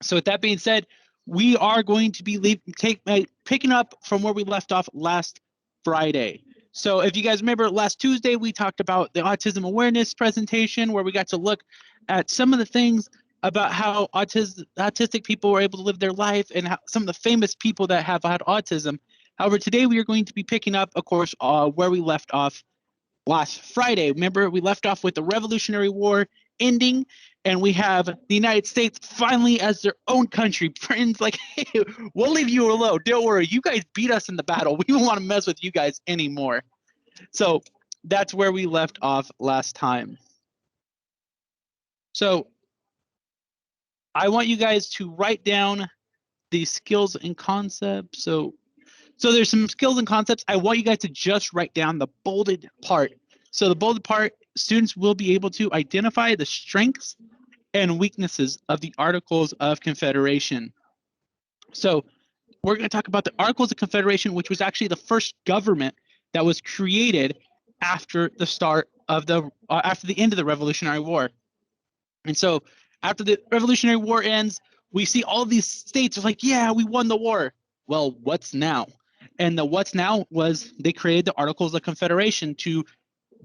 So with that being said, we are going to be picking up from where we left off last Friday. So if you guys remember, last Tuesday we talked about the autism awareness presentation, where we got to look at some of the things about how autistic people were able to live their life, and how some of the famous people that have had autism. However, today we are going to be picking up, of course, where we left off last Friday. Remember, we left off with the Revolutionary War ending, and we have the United States finally as their own country. Britain's like, hey, we'll leave you alone. Don't worry. You guys beat us in the battle. We don't want to mess with you guys anymore. So that's where we left off last time. So I want you guys to write down the skills and concepts. So there's some skills and concepts. I want you guys to just write down the bolded part. So the bolded part, students will be able to identify the strengths and weaknesses of the Articles of Confederation. So we're going to talk about the Articles of Confederation, which was actually the first government that was created after the start of after the end of the Revolutionary War. And so after the Revolutionary War ends, we see all these states are like, yeah, we won the war. Well, what's now? And the what's now was they created the Articles of Confederation to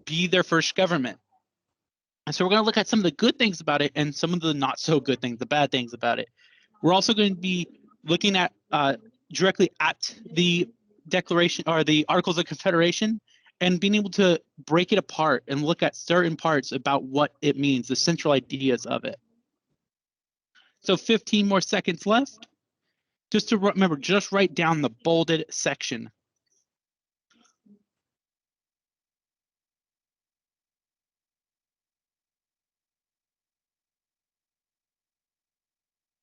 be their first government. And so we're going to look at some of the good things about it and some of the not so good things, the bad things about it. We're also going to be looking at directly at the Declaration or the Articles of Confederation and being able to break it apart and look at certain parts about what it means, the central ideas of it. So 15 more seconds left. Just to remember, just write down the bolded section.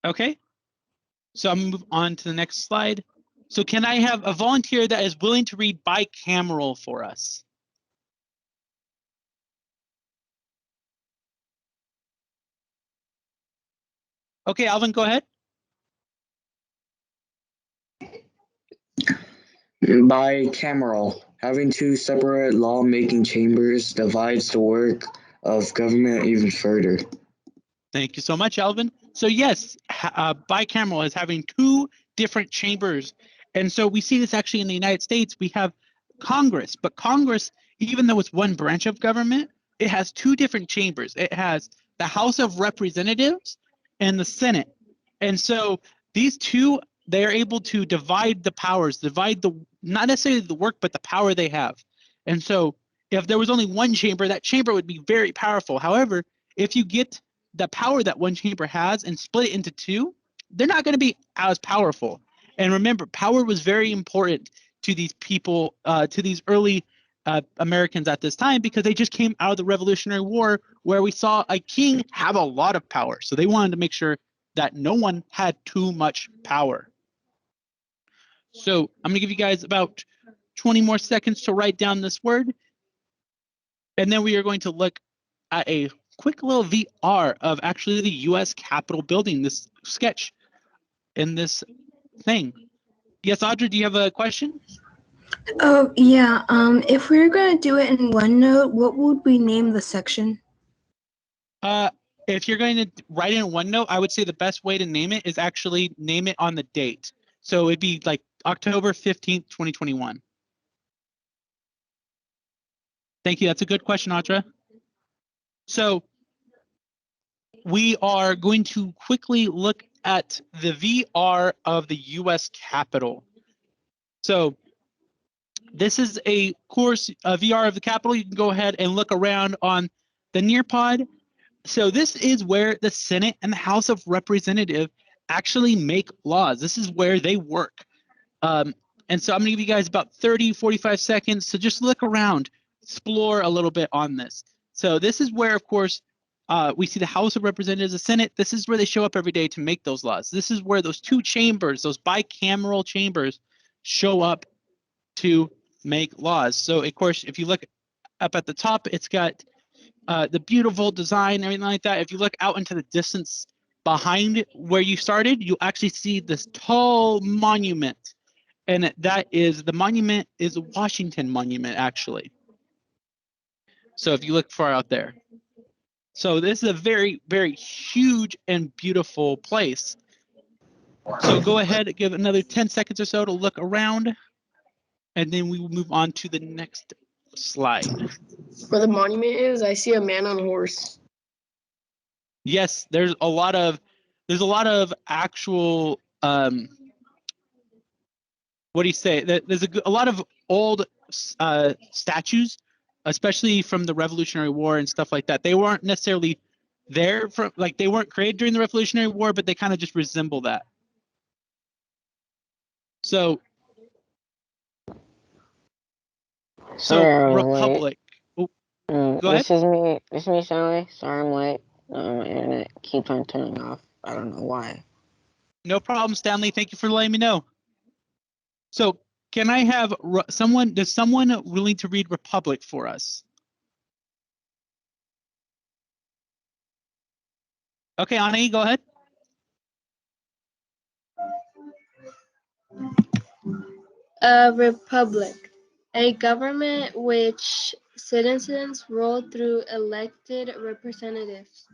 Okay, so I'm going to move on to the next slide. So can I have a volunteer that is willing to read bicameral for us? Okay, Alvin, go ahead. Bicameral. Having two separate lawmaking chambers divides the work of government even further. Thank you so much, Alvin. So yes, bicameral is having two different chambers. And so we see this actually in the United States. We have Congress, but Congress, even though it's one branch of government, it has two different chambers. It has the House of Representatives and the Senate. And so these two, they're able to divide the powers, not necessarily the work, but the power they have. And so if there was only one chamber, that chamber would be very powerful. However, if you get the power that one chamber has and split it into two, they're not going to be as powerful. And remember, power was very important to these people, to these early Americans at this time, because they just came out of the Revolutionary War where we saw a king have a lot of power. So they wanted to make sure that no one had too much power. So I'm going to give you guys about 20 more seconds to write down this word. And then we are going to look at a quick little VR of actually the U.S. Capitol building, this sketch in this thing. Yes, Audrey, do you have a question? Oh, yeah. If we were going to do it in OneNote, what would we name the section? If you're going to write in OneNote, I would say the best way to name it is actually name it on the date. So it'd be like October 15th, 2021. Thank you. That's a good question, Audra. So we are going to quickly look at the VR of the U.S. Capitol. So this is a course, a VR of the Capitol. You can go ahead and look around on the Nearpod. So this is where the Senate and the House of Representatives actually make laws. This is where they work. And so I'm going to give you guys about 30, 45 seconds to just look around, explore a little bit on this. So this is where, of course, we see the House of Representatives, the Senate. This is where they show up every day to make those laws. This is where those two chambers, those bicameral chambers, show up to make laws. So, of course, if you look up at the top, it's got the beautiful design, everything like that. If you look out into the distance behind where you started, you'll actually see this tall monument. And that is, the monument is a Washington Monument, actually. So if you look far out there. So this is a very, very huge and beautiful place. So go ahead, give another 10 seconds or so to look around, and then we will move on to the next slide. Where the monument is, I see a man on a horse. Yes, there's a lot of actual what do you say? There's a lot of old statues, especially from the Revolutionary War and stuff like that. They weren't necessarily there from, like, they weren't created during the Revolutionary War, but they kind of just resemble that. So Republic. Oh, go ahead. This is me, Sally. Sorry I'm late. My internet keeps on turning off. I don't know why. No problem, Stanley. Thank you for letting me know. So can I have someone willing to read Republic for us? Okay, Ani, go ahead. A republic, a government which citizens rule through elected representatives.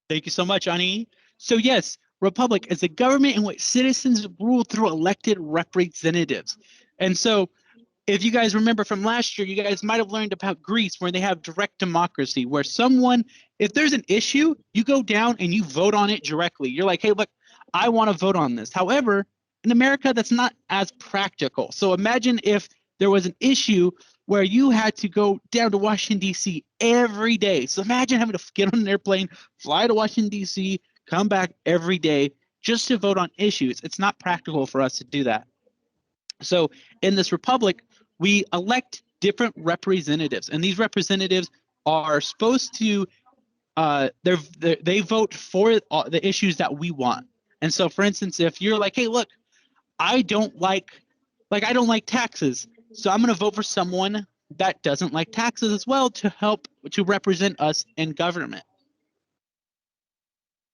Thank you so much, Ani. So yes, Republic is a government in which citizens rule through elected representatives. And so if you guys remember from last year, you guys might have learned about Greece, where they have direct democracy, where if there's an issue, you go down and you vote on it directly. You're like, hey, look, I want to vote on this. However, in America, that's not as practical. So imagine if there was an issue where you had to go down to Washington, D.C. every day. So imagine having to get on an airplane, fly to Washington, D.C., come back every day just to vote on issues. It's not practical for us to do that. So in this republic, we elect different representatives, and these representatives are supposed to they vote for the issues that we want. And so, for instance, if you're like, hey, look, I don't like taxes, so I'm going to vote for someone that doesn't like taxes as well to help to represent us in government.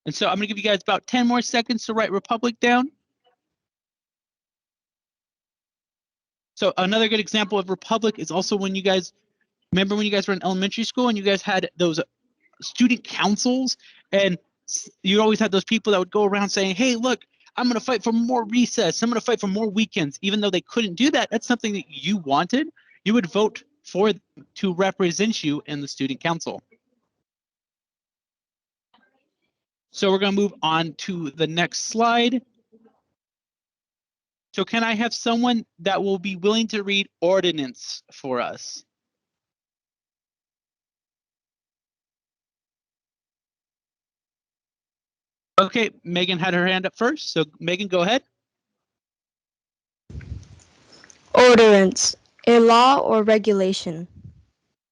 And so I'm going to give you guys about 10 more seconds to write republic down. So another good example of republic is also when you guys remember when you guys were in elementary school and you guys had those student councils, and you always had those people that would go around saying, hey, look, I'm going to fight for more recess. I'm going to fight for more weekends. Even though they couldn't do that, that's something that you wanted. You would vote for to represent you in the student council. So we're going to move on to the next slide. So can I have someone that will be willing to read ordinance for us? Okay, Megan had her hand up first. So Megan, go ahead. Ordinance, a law or regulation.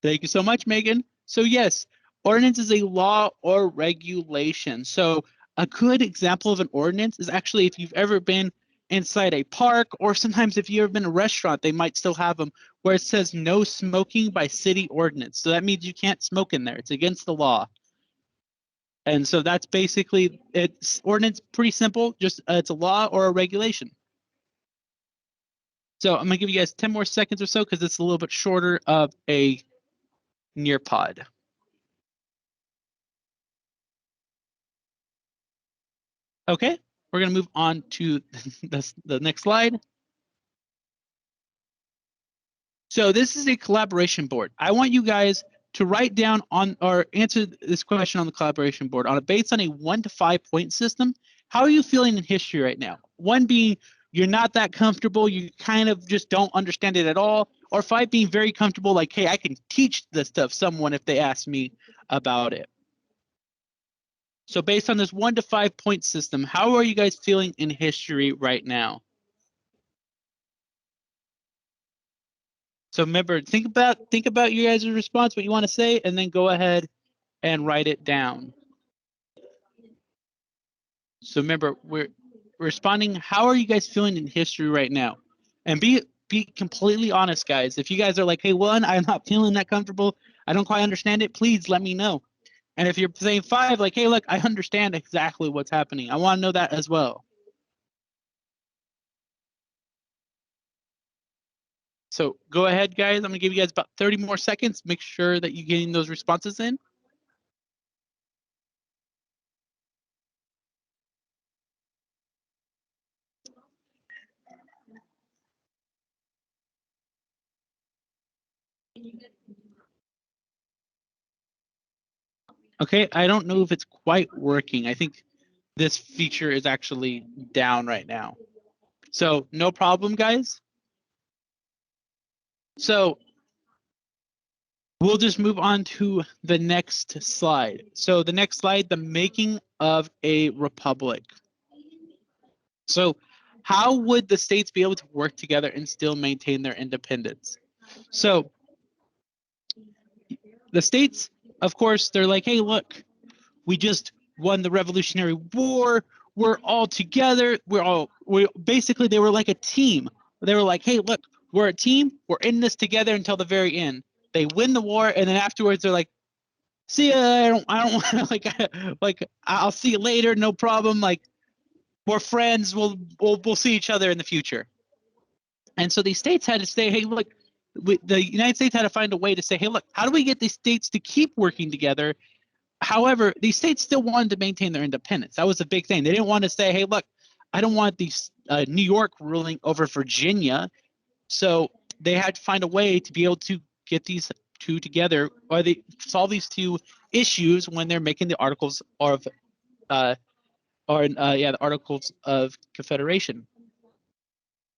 Thank you so much, Megan. So yes, ordinance is a law or regulation. So a good example of an ordinance is actually if you've ever been inside a park, or sometimes if you've ever been in a restaurant, they might still have them where it says no smoking by city ordinance. So that means you can't smoke in there. It's against the law. And so that's basically it's ordinance, pretty simple, just it's a law or a regulation. So I'm gonna give you guys 10 more seconds or so because it's a little bit shorter of a Nearpod. Okay, we're gonna move on to the next slide. So this is a collaboration board. I want you guys to write down on or answer this question on the collaboration board based on a 1 to 5 point system. How are you feeling in history right now? 1 being you're not that comfortable, you kind of just don't understand it at all, or 5 being very comfortable, like, hey, I can teach this to someone if they ask me about it. So based on this 1 to 5 point system, how are you guys feeling in history right now? So remember, think about your guys' response, what you want to say, and then go ahead and write it down. So remember, we're responding, how are you guys feeling in history right now? And be completely honest, guys. If you guys are like, hey, 1, I'm not feeling that comfortable, I don't quite understand it, please let me know. And if you're saying 5, like, hey, look, I understand exactly what's happening, I want to know that as well. So go ahead, guys. I'm going to give you guys about 30 more seconds. Make sure that you're getting those responses in. Okay, I don't know if it's quite working. I think this feature is actually down right now. So no problem, guys. So we'll just move on to the next slide. So the next slide, the making of a republic. So how would the states be able to work together and still maintain their independence? So the states, of course, they're like, hey, look, we just won the Revolutionary War. We're all together. Basically, they were like a team. They were like, hey, look, we're a team. We're in this together until the very end. They win the war, and then afterwards, they're like, see ya. I don't want to like I'll see you later. No problem. Like we're friends. We'll see each other in the future. And so these states had to say, hey, look, the United States had to find a way to say, hey, look, how do we get these states to keep working together? However, these states still wanted to maintain their independence. That was a big thing. They didn't want to say, hey, look, I don't want these New York ruling over Virginia. So they had to find a way to be able to get these two together, or they solve these two issues when they're making the Articles of the Articles of Confederation.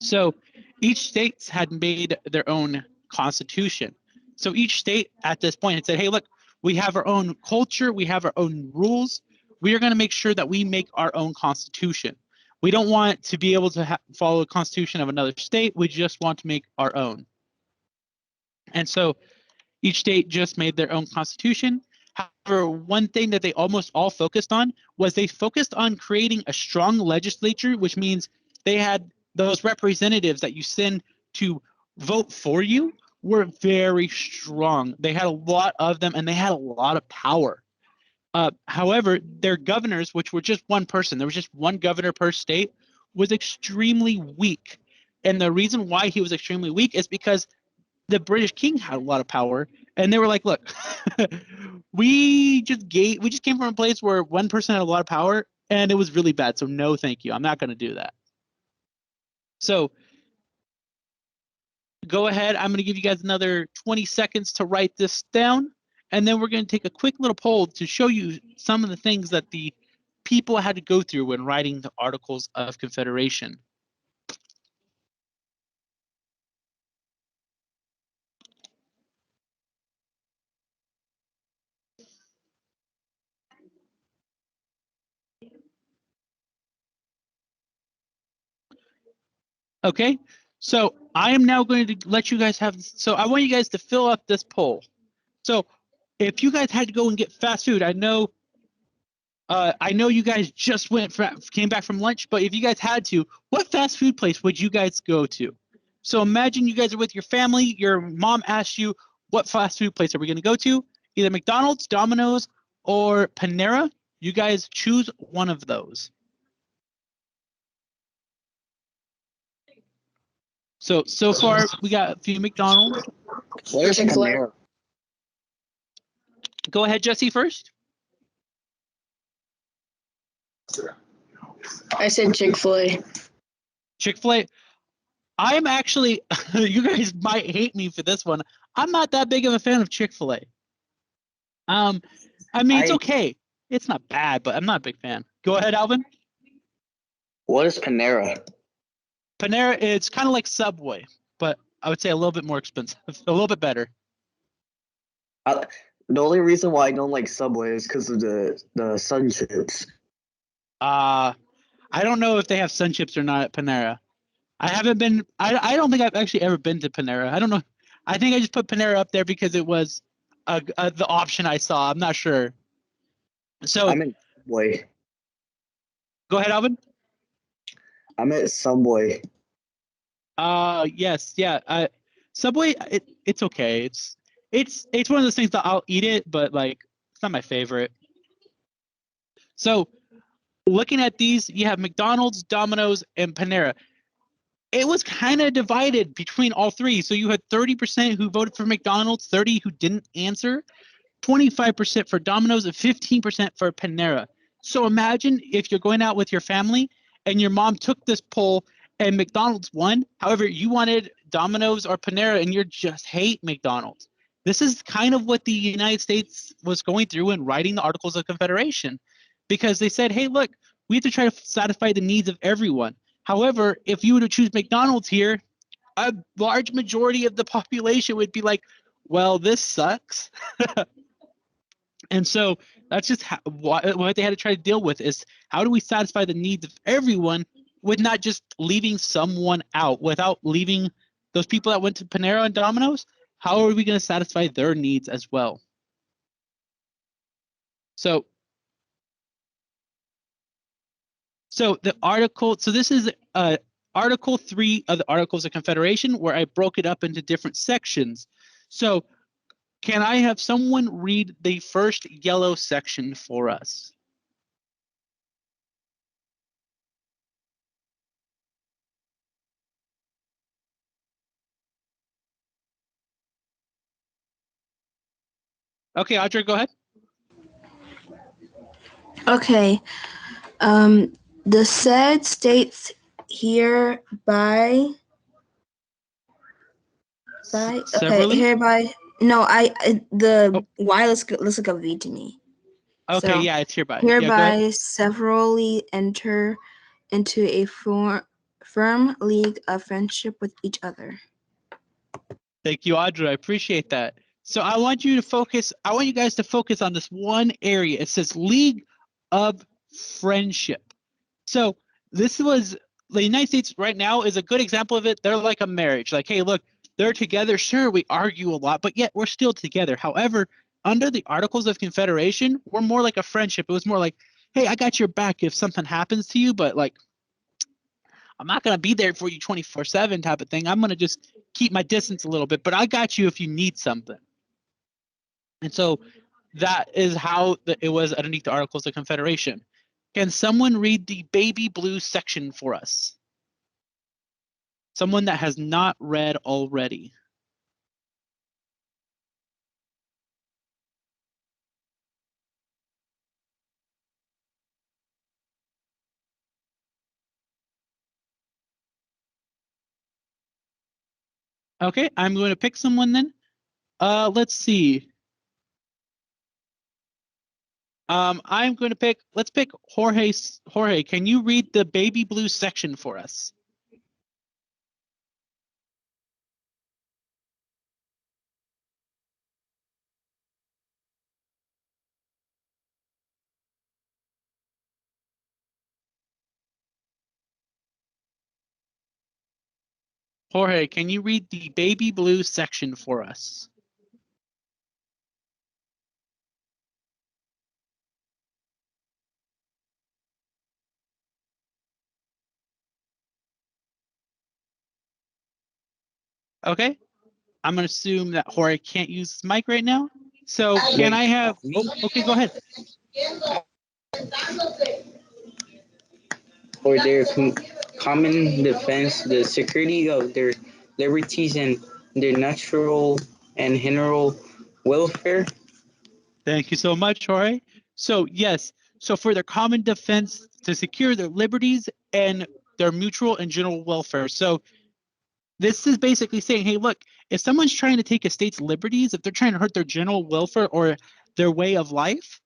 So each state had made their own constitution. So each state at this point had said, hey, look, we have our own culture, we have our own rules. We are going to make sure that we make our own constitution. We don't want to be able to follow the constitution of another state. We just want to make our own. And so each state just made their own constitution. However, one thing that they almost all focused on was they focused on creating a strong legislature, which means they had those representatives that you send to vote for you were very strong. They had a lot of them, and they had a lot of power. However, their governors, which were just one person, there was just one governor per state, was extremely weak. And the reason why he was extremely weak is because the British king had a lot of power, and they were like, look, we just came from a place where one person had a lot of power, and it was really bad. So no, thank you. I'm not going to do that. So go ahead. I'm going to give you guys another 20 seconds to write this down, and then we're going to take a quick little poll to show you some of the things that the people had to go through when writing the Articles of Confederation. Okay, so I am now going to let you guys have, so I want you guys to fill up this poll. So if you guys had to go and get fast food, I know you guys just came back from lunch, but if you guys had to, what fast food place would you guys go to? So imagine you guys are with your family, your mom asks you, what fast food place are we going to go to? Either McDonald's, Domino's, or Panera. You guys choose one of those. So far, we got a few McDonald's. What is Chick-fil-A. Panera? Go ahead, Jesse, first. I said Chick-fil-A. Chick-fil-A. I'm actually, you guys might hate me for this one. I'm not that big of a fan of Chick-fil-A. I mean, it's okay. It's not bad, but I'm not a big fan. Go ahead, Alvin. What is Panera? Panera, it's kind of like Subway, but I would say a little bit more expensive, a little bit better. The only reason why I don't like Subway is because of the Sun Chips. I don't know if they have Sun Chips or not at Panera. I haven't been. I don't think I've actually ever been to Panera. I don't know. I think I just put Panera up there because it was the option I saw. I'm not sure. So I'm in Subway. Go ahead, Alvin. I'm at Subway. Yes, yeah. Subway, it's okay. It's one of those things that I'll eat it, but like it's not my favorite. So looking at these, you have McDonald's, Domino's, and Panera. It was kind of divided between all three. So you had 30% who voted for McDonald's, 30% who didn't answer, 25% for Domino's, and 15% for Panera. So imagine if you're going out with your family and your mom took this poll and McDonald's won. However, you wanted Domino's or Panera and you just hate McDonald's. This is kind of what the United States was going through in writing the Articles of Confederation, because they said, hey, look, we have to try to satisfy the needs of everyone. However, if you were to choose McDonald's here, a large majority of the population would be like, well, this sucks. And so that's just what they had to try to deal with, is how do we satisfy the needs of everyone with not just leaving someone out, without leaving those people that went to Panera and Domino's. How are we going to satisfy their needs as well? So the article, so this is Article 3 of the Articles of Confederation, where I broke it up into different sections. So can I have someone read the first yellow section for us? Okay, Audrey, go ahead. Okay. The said states hereby. Okay, Severally? hereby. No, why? Let's look up V to me. Okay, So, yeah, it's hereby. Yeah, go ahead. Hereby severally enter into a firm league of friendship with each other. Thank you, Audrey. I appreciate that. So I want you guys to focus on this one area. It says League of Friendship. So this was, the United States right now is a good example of it. They're like a marriage. Like, hey, look, they're together. Sure, we argue a lot, but yet we're still together. However, under the Articles of Confederation, we're more like a friendship. It was more like, hey, I got your back if something happens to you, but like, I'm not going to be there for you 24/7 type of thing. I'm going to just keep my distance a little bit, but I got you if you need something. And so that is how it was underneath the Articles of Confederation. Can someone read the baby blue section for us? Someone that has not read already. Okay, I'm going to pick someone then. Let's see. I'm going to pick, let's pick Jorge. Jorge, can you read the baby blue section for us? Jorge, can you read the baby blue section for us? Okay, I'm going to assume that Jorge can't use his mic right now. So can I have, okay, go ahead. For their common defense, the security of their liberties, and their natural and general welfare. Thank you so much, Jorge. So yes, so for their common defense, to secure their liberties and their mutual and general welfare. So this is basically saying, hey, look, if someone's trying to take a state's liberties, if they're trying to hurt their general welfare or their way of life,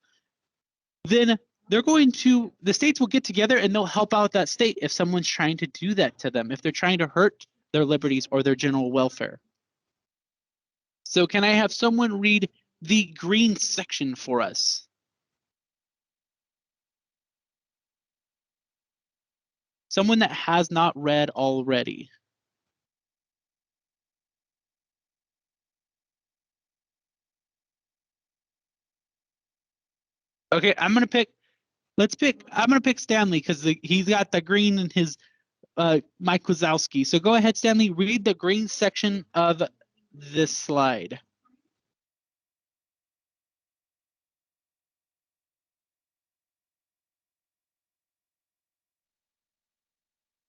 then the states will get together and they'll help out that state if someone's trying to do that to them, if they're trying to hurt their liberties or their general welfare. So can I have someone read the green section for us? Someone that has not read already. Okay, I'm gonna pick Stanley because he's got the green in his Mike Wazowski. So go ahead, Stanley, read the green section of this slide.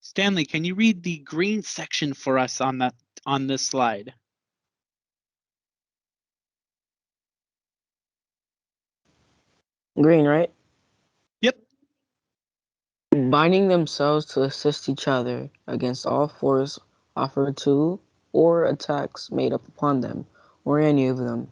Stanley, can you read the green section for us on this slide? Green, right? Yep. Binding themselves to assist each other against all force offered to or attacks made up upon them, or any of them.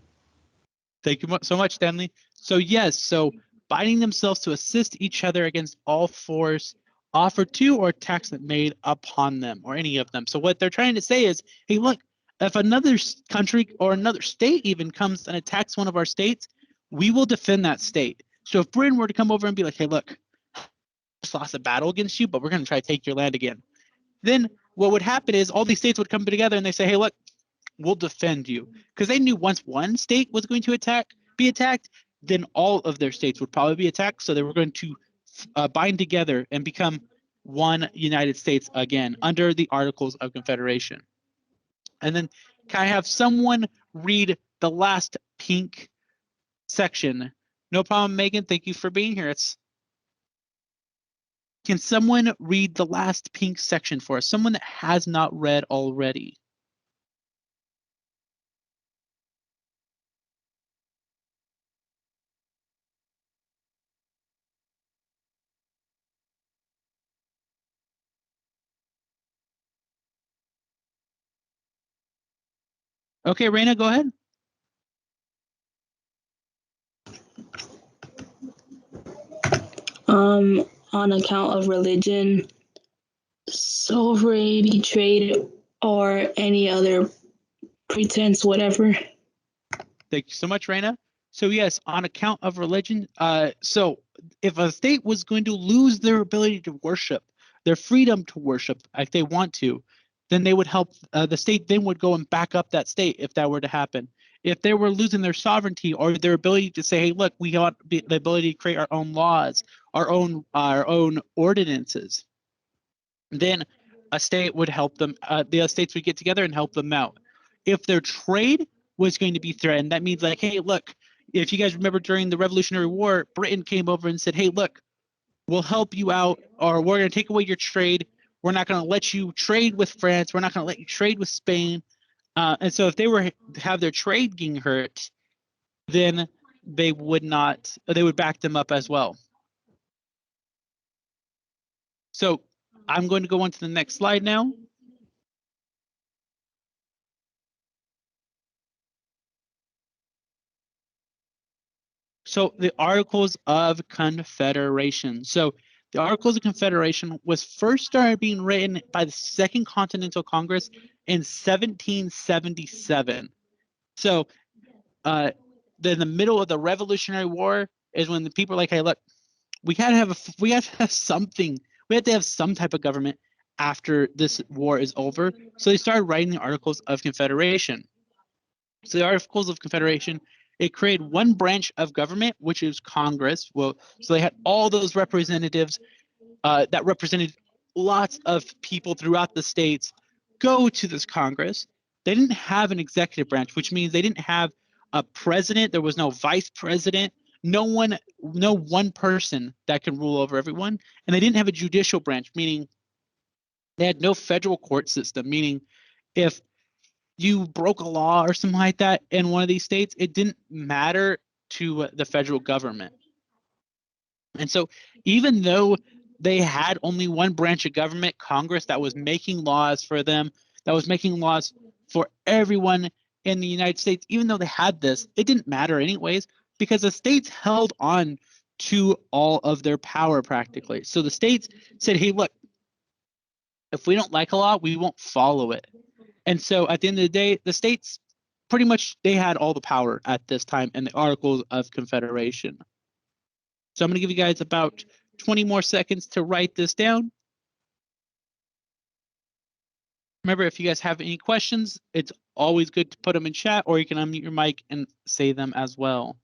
Thank you so much, Stanley. So yes, so binding themselves to assist each other against all force offered to or attacks that made upon them, or any of them. So what they're trying to say is, hey, look, if another country or another state even comes and attacks one of our states, we will defend that state. So if Britain were to come over and be like, hey, look, just lost a battle against you, but we're going to try to take your land again. Then what would happen is all these states would come together and they say, hey, look, we'll defend you. Because they knew once one state was going to be attacked, then all of their states would probably be attacked. So they were going to bind together and become one United States again under the Articles of Confederation. And then can I have someone read the last pink section? No problem, Megan. Thank you for being here. Can someone read the last pink section for us? Someone that has not read already. Okay, Raina, go ahead. On account of religion, sovereignty, trade, or any other pretense, whatever. Thank you so much, Raina. So yes, on account of religion, so if a state was going to lose their ability to worship, their freedom to worship, if they want to, then they would help, the state then would go and back up that state if that were to happen. If they were losing their sovereignty or their ability to say, hey, look, we want the ability to create our own laws, our own ordinances, then a state would help them, the states would get together and help them out. If their trade was going to be threatened, that means like, hey, look, if you guys remember during the Revolutionary War, Britain came over and said, hey, look, we'll help you out, or we're going to take away your trade. We're not going to let you trade with France. We're not going to let you trade with Spain. And so if they were have their trade getting hurt, then they would not, they would back them up as well. So I'm going to go on to the next slide now. So the Articles of Confederation. So the Articles of Confederation was first started being written by the Second Continental Congress in 1777. So then the middle of the Revolutionary War is when the people are like, hey, look, we have to have something. We have to have some type of government after this war is over. So they started writing the Articles of Confederation. So the Articles of Confederation, it created one branch of government, which is Congress. Well, so they had all those representatives that represented lots of people throughout the states go to this Congress. They didn't have an executive branch, which means they didn't have a president. There was no vice president. No one person that can rule over everyone. And they didn't have a judicial branch, meaning they had no federal court system, meaning if you broke a law or something like that in one of these states, it didn't matter to the federal government. And so even though they had only one branch of government, Congress, that was making laws for them, that was making laws for everyone in the United States, even though they had this, it didn't matter anyways, because the states held on to all of their power practically. So the states said, hey, look, if we don't like a law, we won't follow it. And so at the end of the day, the states pretty much, they had all the power at this time in the Articles of Confederation. So I'm going to give you guys about 20 more seconds to write this down. Remember, if you guys have any questions, it's always good to put them in chat, or you can unmute your mic and say them as well.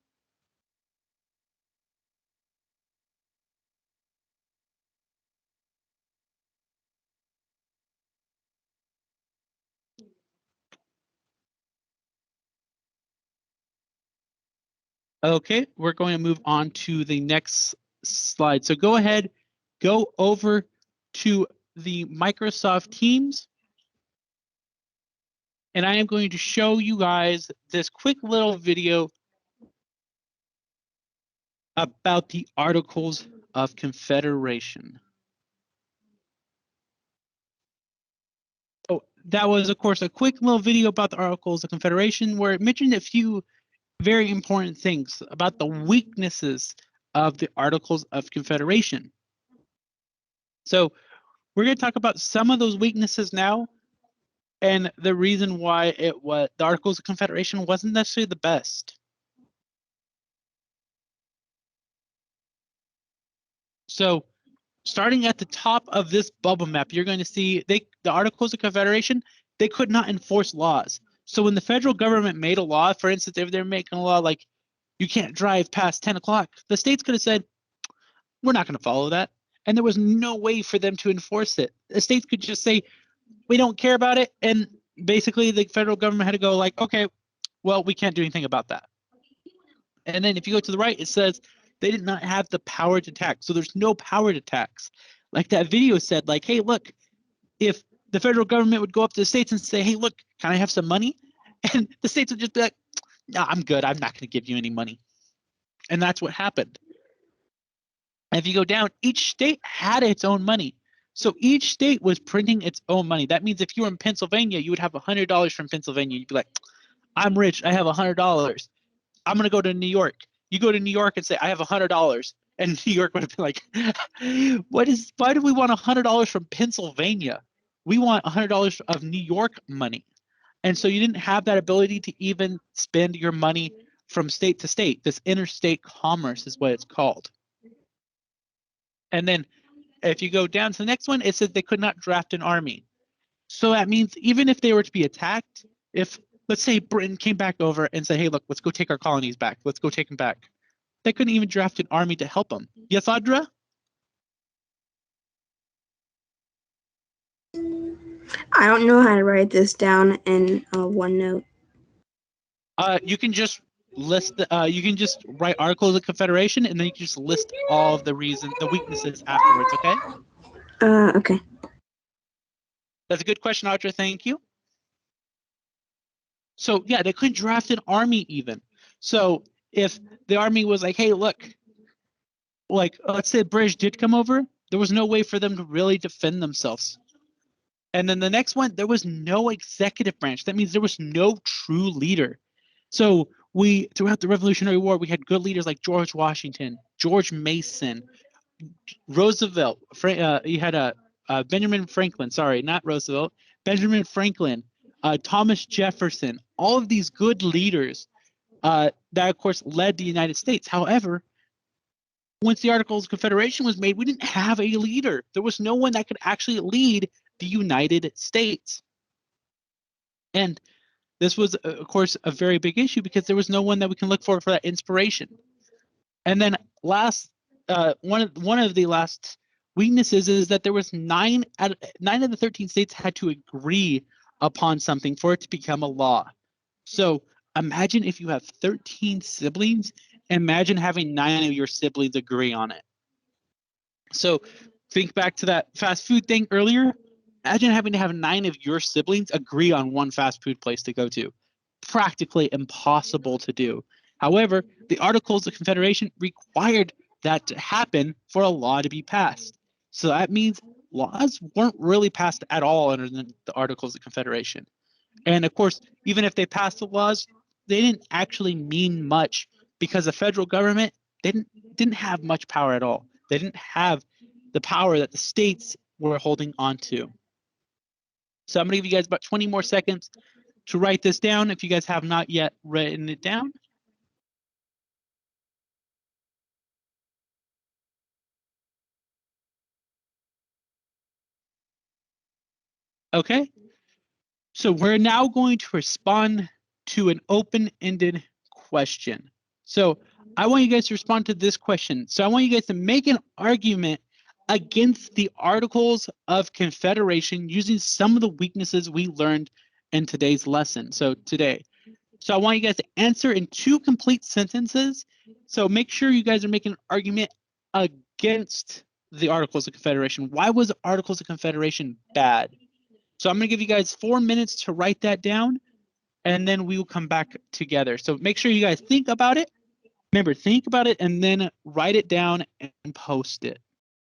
Okay, we're going to move on to the next slide. So go ahead, go over to the Microsoft Teams. And I am going to show you guys this quick little video about the Articles of Confederation. So that was, of course, a quick little video about the Articles of Confederation where it mentioned a few very important things about the weaknesses of the Articles of Confederation. So we're going to talk about some of those weaknesses now and the reason why the Articles of Confederation wasn't necessarily the best. So starting at the top of this bubble map, you're going to see the Articles of Confederation, they could not enforce laws. So when the federal government made a law, for instance, if they're making a law like you can't drive past 10 o'clock, the states could have said, we're not going to follow that. And there was no way for them to enforce it. The states could just say, we don't care about it. And basically the federal government had to go like, okay, well, we can't do anything about that. And then if you go to the right, it says they did not have the power to tax. So there's no power to tax. Like that video said, like, hey, look, if the federal government would go up to the states and say, hey, look, can I have some money? And the states would just be like, no, I'm good. I'm not going to give you any money. And that's what happened. And if you go down, each state had its own money. So each state was printing its own money. That means if you were in Pennsylvania, you would have $100 from Pennsylvania. You'd be like, I'm rich. I have $100. I'm going to go to New York. You go to New York and say, I have $100. And New York would have been like, why do we want $100 from Pennsylvania? We want $100 of New York money. And so you didn't have that ability to even spend your money from state to state. This interstate commerce is what it's called. And then if you go down to the next one, it says they could not draft an army. So that means even if they were to be attacked, if let's say Britain came back over and said, hey, look, let's go take our colonies back. Let's go take them back. They couldn't even draft an army to help them. Yes, Audra? I don't know how to write this down in OneNote. You can just list you can just write Articles of Confederation and then you can just list all of the weaknesses afterwards, okay? Okay. That's a good question, Audra. Thank you. So yeah, they couldn't draft an army even. So if the army was like, hey, look, like let's say the British did come over, there was no way for them to really defend themselves. And then the next one, there was no executive branch. That means there was no true leader. So throughout the Revolutionary War, we had good leaders like George Washington, George Mason, Roosevelt. You had Benjamin Franklin. Sorry, not Roosevelt. Benjamin Franklin, Thomas Jefferson. All of these good leaders that, of course, led the United States. However, once the Articles of Confederation was made, we didn't have a leader. There was no one that could actually lead the United States. And this was, of course, a very big issue because there was no one that we can look for that inspiration. And then one of the last weaknesses is that there was 9 of the 13 states had to agree upon something for it to become a law. So imagine if you have 13 siblings, imagine having 9 of your siblings agree on it. So think back to that fast food thing earlier. Imagine having to have 9 of your siblings agree on one fast food place to go to. Practically impossible to do. However, the Articles of Confederation required that to happen for a law to be passed. So that means laws weren't really passed at all under the Articles of Confederation. And of course, even if they passed the laws, they didn't actually mean much because the federal government didn't have much power at all. They didn't have the power that the states were holding on to. So I'm going to give you guys about 20 more seconds to write this down if you guys have not yet written it down. Okay, so we're now going to respond to an open-ended question. So I want you guys to respond to this question. So I want you guys to make an argument against the Articles of Confederation using some of the weaknesses we learned in today's lesson. So I want you guys to answer in 2 complete sentences. So make sure you guys are making an argument against the Articles of Confederation. Why was the Articles of Confederation bad? So I'm going to give you guys 4 minutes to write that down, and then we will come back together. So make sure you guys think about it. Remember, think about it and then write it down and post it.